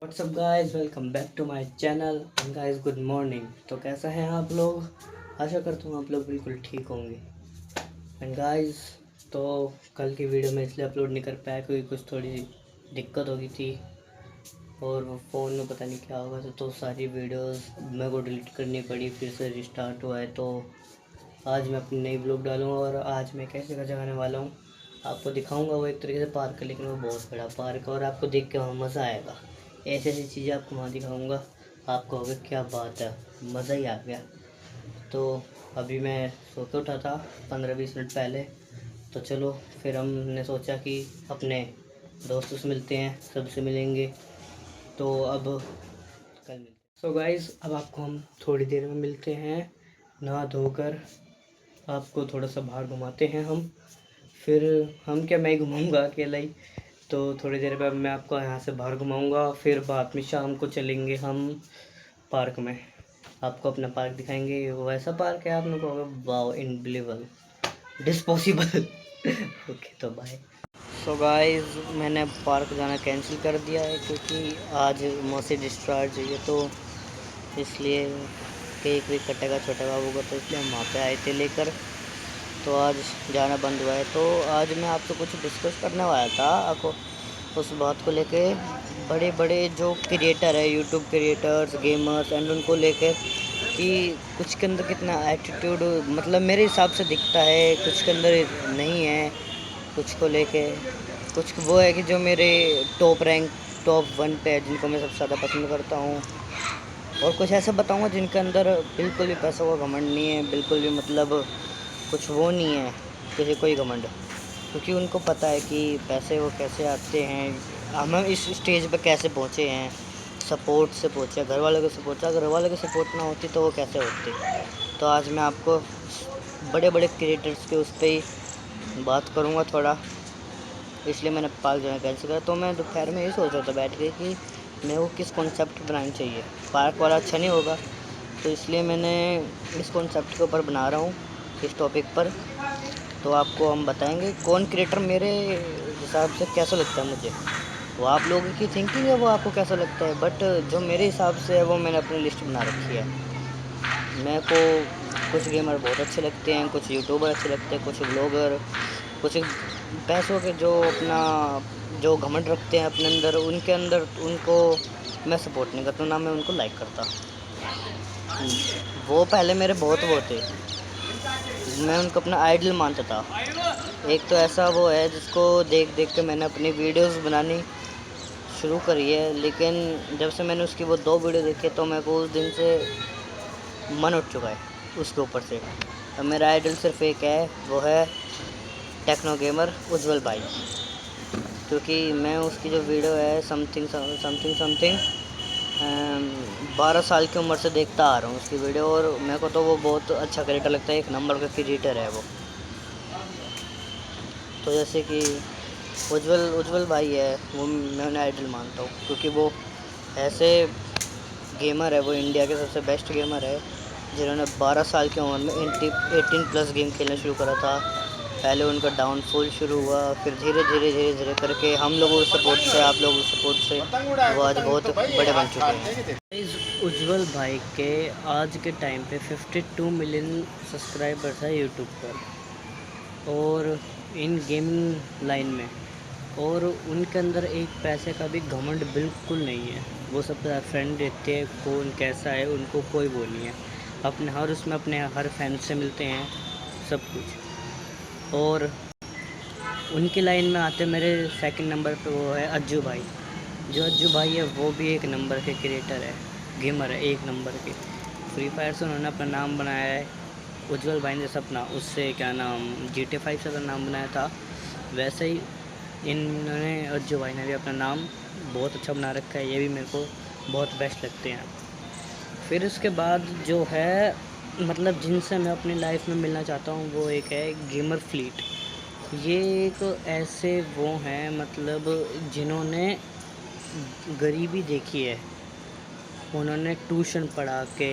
WhatsApp guys, welcome back to my channel and guys good morning. तो कैसा है आप लोग? आशा करता हूँ आप लोग बिल्कुल ठीक होंगे। एंड गाइस, तो कल की वीडियो में इसलिए अपलोड नहीं कर पाया क्योंकि कुछ थोड़ी दिक्कत हो गई थी और वो फ़ोन में पता नहीं क्या होगा तो सारी वीडियोस मेरे को डिलीट करनी पड़ी, फिर से रिस्टार्ट हुआ है। तो आज मैं अपनी नई ब्लॉग डालूँगा और आज मैं कैसे का जगाने वाला हूँ आपको दिखाऊंगा। वो एक तरीके से पार्क है लेकिन वो बहुत बड़ा पार्क है और आपको देख के वहाँ मज़ा आएगा। ऐसी ऐसी चीज़ें आपको वहाँ दिखाऊंगा, आपको होगा क्या बात है, मज़ा ही आ गया। तो अभी मैं सो के उठा था 15-20 मिनट पहले। तो चलो फिर हमने सोचा कि अपने दोस्तों से मिलते हैं, सबसे मिलेंगे। तो अब कल मिलते हैं। सो गाइज़, अब आपको हम थोड़ी देर में मिलते हैं। नहा धोकर आपको थोड़ा सा बाहर घुमाते हैं हम। फिर हम क्या, मैं ही घुमाऊँगा अकेला ही। तो थोड़ी देर बाद मैं आपको यहाँ से बाहर घुमाऊँगा, फिर बाद में शाम को चलेंगे हम पार्क में। आपको अपना पार्क दिखाएंगे। वो ऐसा पार्क है आप लोगों को होगा वाओ, इनबिलीवेबल, डिस्पॉसिबल। ओके, तो बाय। सो गाइस, मैंने पार्क जाना कैंसिल कर दिया है क्योंकि आज मौसी डिस्चार्ज हुई है, तो इसलिए केक वेक कटेगा छोटे बाबू का, तो इसलिए हम वहाँ पे आए थे लेकर। तो आज जाना बंद हुआ है। तो आज मैं आपसे कुछ डिस्कस करने वाला था आपको उस बात को लेके। बड़े बड़े जो क्रिएटर है, यूट्यूब क्रिएटर्स, गेमर्स एंड उनको लेके कि कुछ के अंदर कितना एटीट्यूड मतलब मेरे हिसाब से दिखता है, कुछ के अंदर नहीं है। कुछ को लेके कुछ वो है कि जो मेरे टॉप 1 पे है, जिनको मैं सबसे ज़्यादा पसंद करता हूँ। और कुछ ऐसा बताऊँगा जिनके अंदर बिल्कुल भी पैसों का घमंड नहीं है, बिल्कुल भी मतलब कुछ वो नहीं है किसी कोई घमंड, क्योंकि उनको पता है कि पैसे वो कैसे आते हैं, हम इस स्टेज पे कैसे पहुँचे हैं। सपोर्ट से पहुँचे, घर वालों के सपोर्ट, अगर घर वालों की सपोर्ट ना होती तो वो कैसे होती। तो आज मैं आपको बड़े बड़े क्रिएटर्स के उस पर ही बात करूँगा थोड़ा, इसलिए मैंने पार्क जाना कैंसिल करा। तो मैं दोपहर में यही सोच रहा था बैठ के कि मेरे को किस कॉन्सेप्ट पर बनानी चाहिए। पार्क वाला अच्छा नहीं होगा, तो इसलिए मैंने इस कॉन्सेप्ट के ऊपर बना रहा हूँ, इस टॉपिक पर। तो आपको हम बताएंगे कौन क्रिएटर मेरे हिसाब से कैसा लगता है मुझे। वो आप लोगों की थिंकिंग है, वो आपको कैसा लगता है, बट जो मेरे हिसाब से है वो मैंने अपनी लिस्ट बना रखी है। मेरे को कुछ गेमर बहुत अच्छे लगते हैं, कुछ यूट्यूबर अच्छे लगते हैं, कुछ ब्लॉगर, कुछ पैसों के जो अपना जो घमंड रखते हैं अपने अंदर, उनके अंदर उनको मैं सपोर्ट नहीं करता, ना मैं उनको लाइक करता। वो पहले मेरे बहुत वो थे, मैं उनको अपना आइडल मानता था। एक तो ऐसा वो है जिसको देख देख के मैंने अपनी वीडियोस बनानी शुरू करी है, लेकिन जब से मैंने उसकी वो 2 वीडियो देखे तो मेरे को उस दिन से मन उठ चुका है उसके ऊपर से। अब मेरा आइडल सिर्फ एक है, वो है टेक्नो गेमर उज्जवल भाई, क्योंकि मैं उसकी जो वीडियो है समथिंग समथिंग समथिंग 12 साल की उम्र से देखता आ रहा हूँ उसकी वीडियो, और मेरे को तो वो बहुत अच्छा क्रिएटर लगता है, एक नंबर का क्रिएटर है वो। तो जैसे कि उज्जवल भाई है, वो मैं उन्हें आइडल मानता हूँ, क्योंकि वो ऐसे गेमर है, वो इंडिया के सबसे बेस्ट गेमर है, जिन्होंने 12 साल की उम्र में 18 प्लस गेम खेलना शुरू करा था। पहले उनका डाउनफॉल शुरू हुआ, फिर धीरे धीरे धीरे धीरे करके हम लोगों के सपोर्ट से, आप लोगों के सपोर्ट से वो आज बहुत बड़े बन चुके हैं। इस उज्जवल भाई के आज के टाइम पे 52 मिलियन सब्सक्राइबर्स है यूट्यूब पर और इन गेमिंग लाइन में, और उनके अंदर एक पैसे का भी घमंड बिल्कुल नहीं है। वो सबके साथ फ्रेंड रहते हैं, कौन कैसा है उनको कोई वो नहीं है, अपने हर उसमें अपने हर फैन से मिलते हैं सब कुछ। और उनकी लाइन में आते मेरे सेकंड नंबर पे वो है अज्जू भाई। जो अज्जू भाई है वो भी एक नंबर के क्रिएटर है, गेमर है एक नंबर के। फ्री फायर से उन्होंने अपना नाम बनाया है। उज्जवल भाई ने सपना उससे क्या नाम GTA 5 से अपना नाम बनाया था, वैसे ही इन्होंने अज्जू भाई ने भी अपना नाम बहुत अच्छा बना रखा है। ये भी मेरे को बहुत बेस्ट लगते हैं। फिर उसके बाद जो है मतलब जिनसे मैं अपनी लाइफ में मिलना चाहता हूँ वो एक है गेमर फ्लीट। ये एक ऐसे वो हैं मतलब जिन्होंने गरीबी देखी है। उन्होंने ट्यूशन पढ़ा के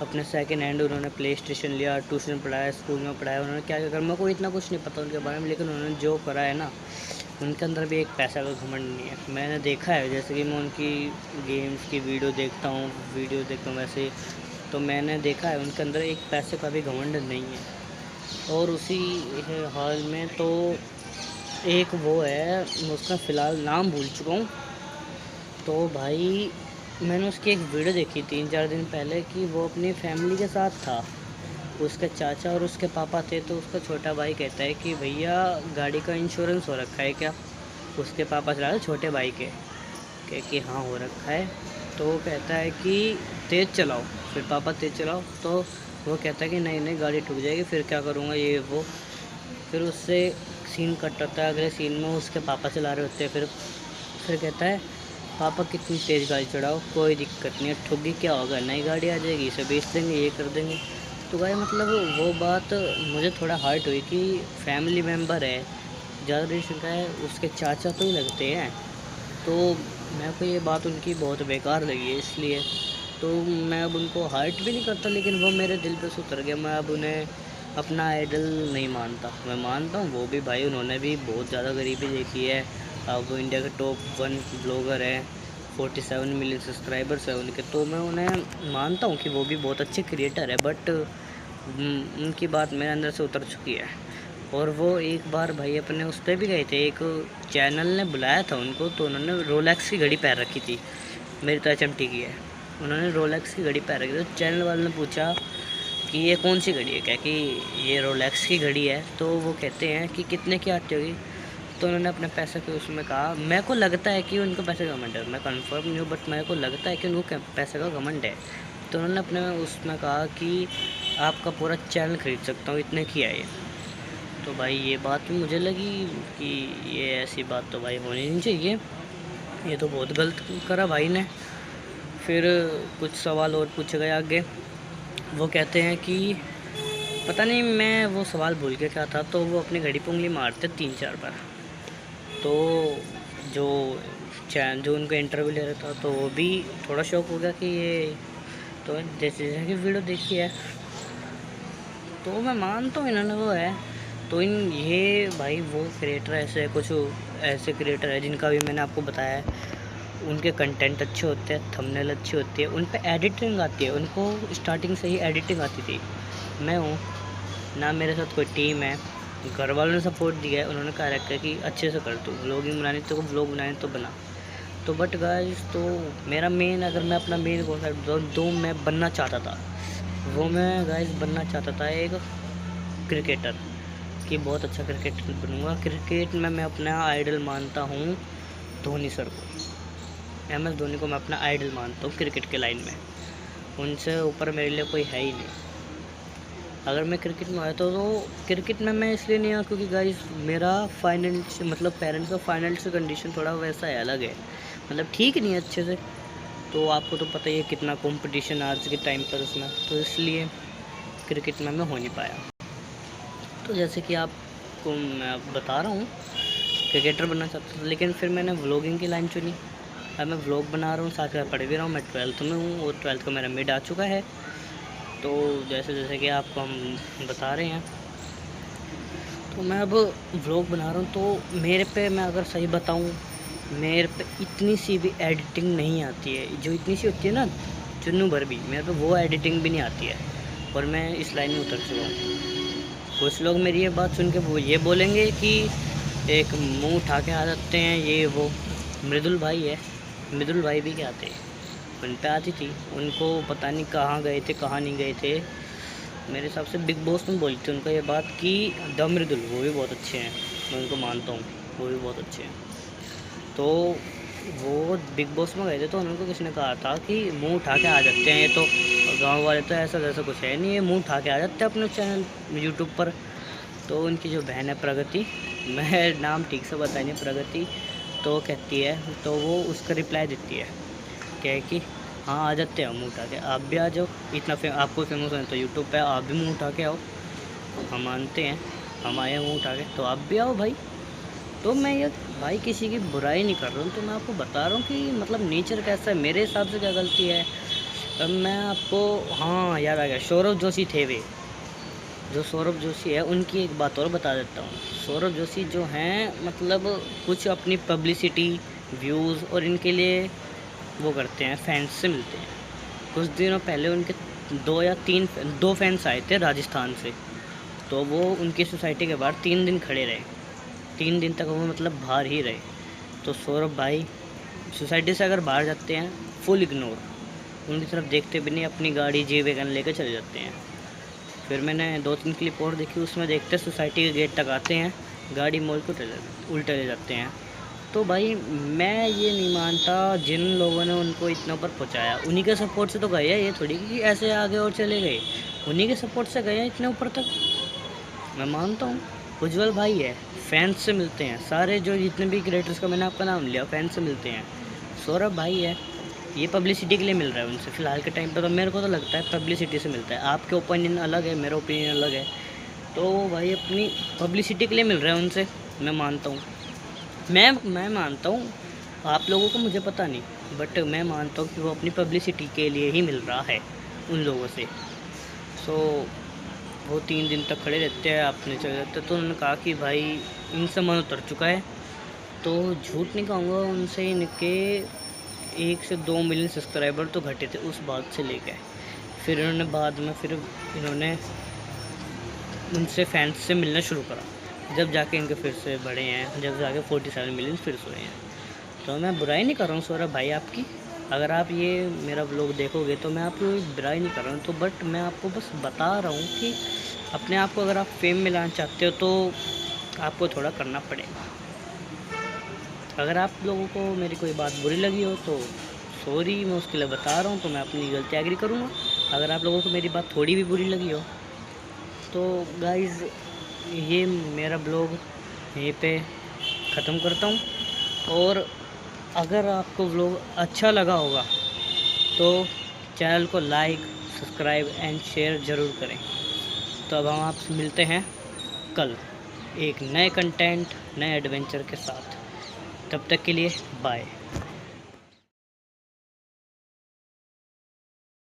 अपने सेकंड हैंड उन्होंने प्ले स्टेशन लिया, ट्यूशन पढ़ाया, स्कूल में पढ़ाया, उन्होंने क्या क्या कर, मेरे को इतना कुछ नहीं पता उनके बारे में, लेकिन उन्होंने जो करा है ना उनके अंदर भी एक पैसा का घमंड नहीं है। मैंने देखा है, जैसे कि मैं उनकी गेम्स की वीडियो देखता हूँ वैसे, तो मैंने देखा है उनके अंदर एक पैसे का भी घमंड नहीं है। और उसी हाल में तो एक वो है, मैं उसका फ़िलहाल नाम भूल चुका हूँ। तो भाई मैंने उसकी एक वीडियो देखी 3-4 दिन पहले कि वो अपनी फैमिली के साथ था। उसके चाचा और उसके पापा थे, तो उसका छोटा भाई कहता है कि भैया गाड़ी का इंश्योरेंस हो रखा है क्या? उसके पापा चला रहे छोटे भाई के, कह कि हाँ हो रखा है। तो वो कहता है कि तेज़ चलाओ, फिर पापा तेज़ चलाओ, तो वो कहता है कि नहीं नहीं गाड़ी ठुक जाएगी, फिर क्या करूँगा ये वो। फिर उससे सीन कट होता है, अगले सीन में उसके पापा चला रहे होते हैं। फिर कहता है पापा कितनी तेज़ गाड़ी चढ़ाओ, कोई दिक्कत नहीं है, ठुकी क्या होगा, नई गाड़ी आ जाएगी, इसे बेच देंगे, ये कर देंगे। तो भाई मतलब वो बात मुझे थोड़ा हर्ट हुई कि फैमिली मेम्बर है, ज़्यादा रिलेशन का है, उसके चाचा तो ही लगते हैं। तो मेरे को ये बात उनकी बहुत बेकार लगी है, इसलिए तो मैं अब उनको हर्ट भी नहीं करता, लेकिन वो मेरे दिल पे से उतर गया। मैं अब उन्हें अपना आइडल नहीं मानता। मैं मानता हूँ वो भी भाई, उन्होंने भी बहुत ज़्यादा गरीबी देखी है। अब वो इंडिया के टॉप 1 ब्लॉगर हैं, 47 मिलियन सब्सक्राइबर्स हैं उनके। तो मैं उन्हें मानता हूँ कि वो भी बहुत अच्छे क्रिएटर है, बट उनकी बात मेरे अंदर से उतर चुकी है। और वो एक बार भाई अपने उस पर भी गए थे, एक चैनल ने बुलाया था उनको, तो उन्होंने रोलेक्स की घड़ी पहन रखी थी, मेरी तो HMT की है। उन्होंने रोलेक्स की घड़ी पहन रखी थी, तो चैनल वाले ने पूछा कि ये कौन सी घड़ी है, क्या कि ये रोलेक्स की घड़ी है। तो वो कहते हैं कि कितने की आती होगी। तो उन्होंने अपने पैसे के उसमें कहा, मेरे को लगता है कि उनको पैसे का घमंड है, मैं कंफर्म नहीं हूँ, बट मेरे को लगता है कि उनको पैसे का घमंड है। तो उन्होंने अपने उसमें कहा कि आपका पूरा चैनल खरीद सकता हूँ, इतने की है ये। तो भाई ये बात भी मुझे लगी कि ये ऐसी बात तो भाई होनी नहीं चाहिए, ये तो बहुत गलत करा भाई ने। फिर कुछ सवाल और पूछे गए आगे। वो कहते हैं कि पता नहीं मैं वो सवाल भूल गया क्या था, तो वो अपनी घड़ी पे उंगली मारते 3-4 बार। तो जो जो उनको इंटरव्यू ले रहा था, तो वो भी थोड़ा शौक हो गया कि ये तो जैसे कि वीडियो देखी है, तो मैं मानता हूँ इन्होंने वो है। तो ये भाई वो क्रिएटर ऐसे कुछ ऐसे क्रिएटर है जिनका भी मैंने आपको बताया है, उनके कंटेंट अच्छे होते हैं, थंबनेल अच्छी होती है, उन पे एडिटिंग आती है, उनको स्टार्टिंग से ही एडिटिंग आती थी। मैं हूँ ना, मेरे साथ कोई टीम है, घर वालों ने सपोर्ट दिया है, उन्होंने कहा रखा है कि अच्छे से कर तू, व्लॉगिंग बनानी तो व्लॉग बनाने तो बना। तो बट गाइस, तो मेरा मेन, अगर मैं अपना मेन गोल दो मैं बनना चाहता था, वो मैं गाइस बनना चाहता था एक क्रिकेटर, कि बहुत अच्छा क्रिकेटर बनूंगा। क्रिकेट में मैं अपना आइडल मानता हूँ धोनी सर को, MS धोनी को मैं अपना आइडल मानता हूँ क्रिकेट के लाइन में। उनसे ऊपर मेरे लिए कोई है ही नहीं। अगर मैं क्रिकेट में आया तो क्रिकेट में मैं इसलिए नहीं आया क्योंकि गाइस मेरा फाइनेंस मतलब पेरेंट्स का फाइनेंशियल कंडीशन थोड़ा वैसा है, अलग है, मतलब ठीक नहीं है अच्छे से। तो आपको तो पता ही है कितना कंपटीशन आज के टाइम पर उसमें, तो इसलिए क्रिकेट में मैं हो नहीं पाया। तो जैसे कि आपको मैं बता रहा हूँ, क्रिकेटर बनना चाहता था, लेकिन फिर मैंने व्लॉगिंग की लाइन चुनी। अब मैं व्लॉग बना रहा हूँ, साथ में पढ़ भी रहा हूँ, मैं 12th में हूँ और 12th का मेरा मिड आ चुका है। तो जैसे कि आपको हम बता रहे हैं, तो मैं अब व्लॉग बना रहा हूँ, तो मेरे पे, मैं अगर सही बताऊँ, मेरे पे इतनी सी भी एडिटिंग नहीं आती है। जो इतनी सी होती है ना चुन्नू भर भी, मेरे पे वो एडिटिंग भी नहीं आती है, और मैं इस लाइन में उतर चुका हूँ। कुछ लोग मेरी ये बात सुन के वो ये बोलेंगे कि एक मुँह उठा के आ जाते हैं ये वो। मृदुल भाई है, मृदुल भाई भी क्या आते, उन पे आती थी, उनको पता नहीं कहाँ गए थे कहाँ नहीं गए थे। मेरे हिसाब से बिग बॉस में बोली थी उनका ये बात कि द मृदुल, वो भी बहुत अच्छे हैं, मैं उनको मानता हूँ, वो भी बहुत अच्छे हैं। तो वो बिग बॉस में गए थे, तो उनको किसी ने कहा था कि मुंह उठा के आ जाते हैं ये तो, गांव वाले तो ऐसा जैसा कुछ है नहीं, ये मुंह उठा के आ जाते हैं अपने चैनल यूट्यूब पर। तो उनकी जो बहन है प्रगति, मैं नाम ठीक से बताया नहीं, प्रगति, तो कहती है, तो वो उसका रिप्लाई देती है, क्या कि हाँ आ जाते हैं मुँह उठा के, आप भी आ जाओ, इतना आपको फेमस है तो यूट्यूब पे आप भी मुँह उठा के आओ, हम मानते हैं, हम आए मुँह उठा के, तो आप भी आओ भाई। तो मैं ये भाई किसी की बुराई नहीं कर रहा हूँ, तो मैं आपको बता रहा हूँ कि मतलब नेचर कैसा है, मेरे हिसाब से क्या गलती है। अब मैं आपको, हाँ याद आ गया, सौरव जोशी थे वे, जो सौरभ जोशी है उनकी एक बात और बता देता हूँ। सौरभ जोशी जो हैं मतलब कुछ अपनी पब्लिसिटी, व्यूज़ और इनके लिए वो करते हैं, फैंस से मिलते हैं। कुछ दिनों पहले उनके 2 फैंस आए थे राजस्थान से, तो वो उनकी सोसाइटी के बाहर 3 दिन खड़े रहे। 3 दिन तक वो मतलब बाहर ही रहे। तो सौरभ भाई सोसाइटी से अगर बाहर जाते हैं फुल इग्नोर, उनकी तरफ देखते भी नहीं, अपनी गाड़ी जी वैगन लेकर चले जाते हैं। फिर मैंने 2-3 क्लिप और देखी, उसमें देखते सोसाइटी के गेट तक आते हैं, गाड़ी मोड़ के उल्टे ले जाते हैं। तो भाई मैं ये नहीं मानता जिन लोगों ने उनको इतना ऊपर पहुंचाया उन्हीं के सपोर्ट से तो गए हैं, ये थोड़ी कि ऐसे आगे और चले गए, उन्हीं के सपोर्ट से गए हैं इतने ऊपर तक। मैं मानता हूँ उज्जवल भाई है, फैंस से मिलते हैं, सारे जो जितने भी क्रिएटर्स का मैंने आपका नाम लिया फैंस से मिलते हैं। सौरभ भाई है, ये पब्लिसिटी के लिए मिल रहा है उनसे फ़िलहाल के टाइम पे, तो मेरे को तो लगता है पब्लिसिटी से मिलता है। आपके ओपिनियन अलग है, मेरा ओपिनियन अलग है, तो भाई अपनी पब्लिसिटी के लिए मिल रहा है उनसे, मैं मानता हूँ। मैं मानता हूँ, आप लोगों को मुझे पता नहीं, बट मैं मानता हूँ कि वो अपनी पब्लिसिटी के लिए ही मिल रहा है उन लोगों से। सो वो 3 दिन तक खड़े रहते हैं, आपने चले जाते, तो उन्होंने कहा कि भाई इनसे मन उतर चुका है। तो झूठ नहीं कहूँगा, उनसे इनके 1 से 2 मिलियन सब्सक्राइबर तो घटे थे उस बात से लेकर। फिर इन्होंने बाद में इन्होंने उनसे फैंस से मिलना शुरू करा, जब जाके इनके फिर से बढ़े हैं, जब जाके 47 मिलियन फिर से हुए हैं। तो मैं बुराई नहीं कर रहा हूँ सौरभ भाई आपकी, अगर आप ये मेरा व्लॉग देखोगे तो मैं आपको बुराई नहीं कर रहा हूँ, तो बट मैं आपको बस बता रहा हूँ कि अपने आप को अगर आप फेम में लाना चाहते हो तो आपको थोड़ा करना पड़ेगा। अगर आप लोगों को मेरी कोई बात बुरी लगी हो तो सॉरी, मैं उसके लिए बता रहा हूँ, तो मैं अपनी गलती एग्री करूँगा। अगर आप लोगों को मेरी बात थोड़ी भी बुरी लगी हो तो गाइज़ ये मेरा ब्लॉग यहीं पे ख़त्म करता हूँ। और अगर आपको व्लॉग अच्छा लगा होगा तो चैनल को लाइक, सब्सक्राइब एंड शेयर ज़रूर करें। तो अब हम आपसे मिलते हैं कल एक नए कंटेंट, नए एडवेंचर के साथ। तब तक के लिए बाय।